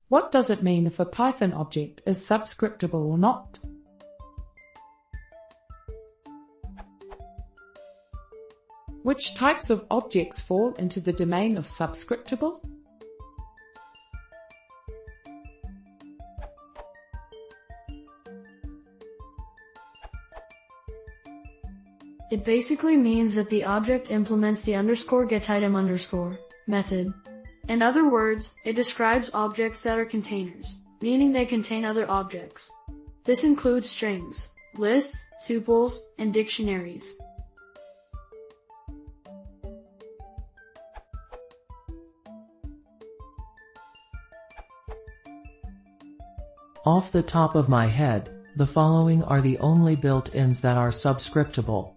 What does it mean if a Python object is subscriptable or not? Which types of objects fall into the domain of subscriptable? It basically means that the object implements the _getItem_ method. In other words, it describes objects that are containers, meaning they contain other objects. This includes strings, lists, tuples, and dictionaries. Off the top of my head, the following are the only built-ins that are subscriptable.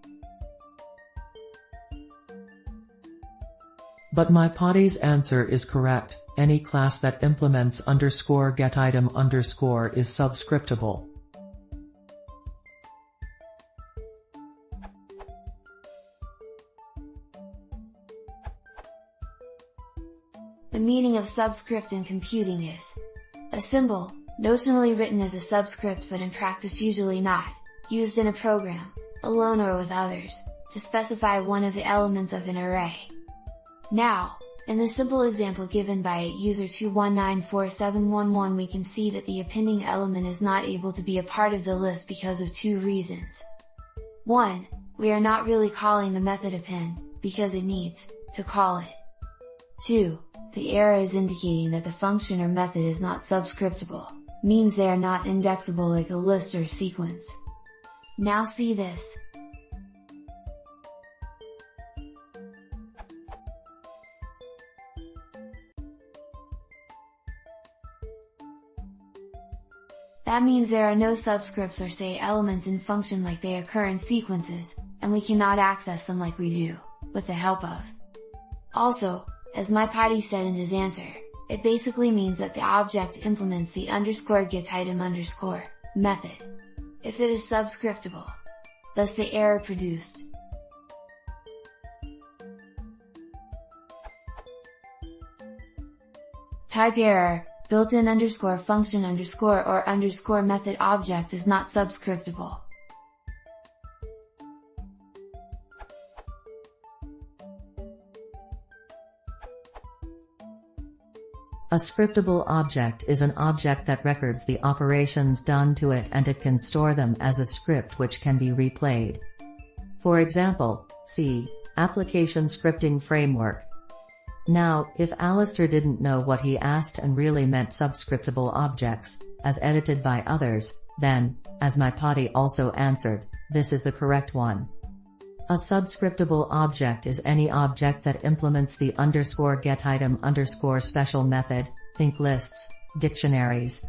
But my potty's answer is correct. Any class that implements _getItem_ is subscriptable. The meaning of subscript in computing is a symbol, notionally written as a subscript but in practice usually not, used in a program, alone or with others, to specify one of the elements of an array. Now, in the simple example given by user 2194711 we can see that the appending element is not able to be a part of the list because of two reasons. 1. We are not really calling the method append, because it needs to call it. 2. The error is indicating that the function or method is not subscriptable, means they are not indexable like a list or sequence. Now see this. That means there are no subscripts or say elements in function like they occur in sequences, and we cannot access them like we do, with the help of. Also, as my potty said in his answer, it basically means that the object implements the _getItem_ method, if it is subscriptable. Thus the error produced. Type error, built-in _function_ or _method object is not subscriptable. A scriptable object is an object that records the operations done to it and it can store them as a script which can be replayed. For example, see Application Scripting Framework. Now, if Alistair didn't know what he asked and really meant subscriptable objects, as edited by others, then, as my potty also answered, this is the correct one. A subscriptable object is any object that implements the _getItem_ special method, think lists, dictionaries,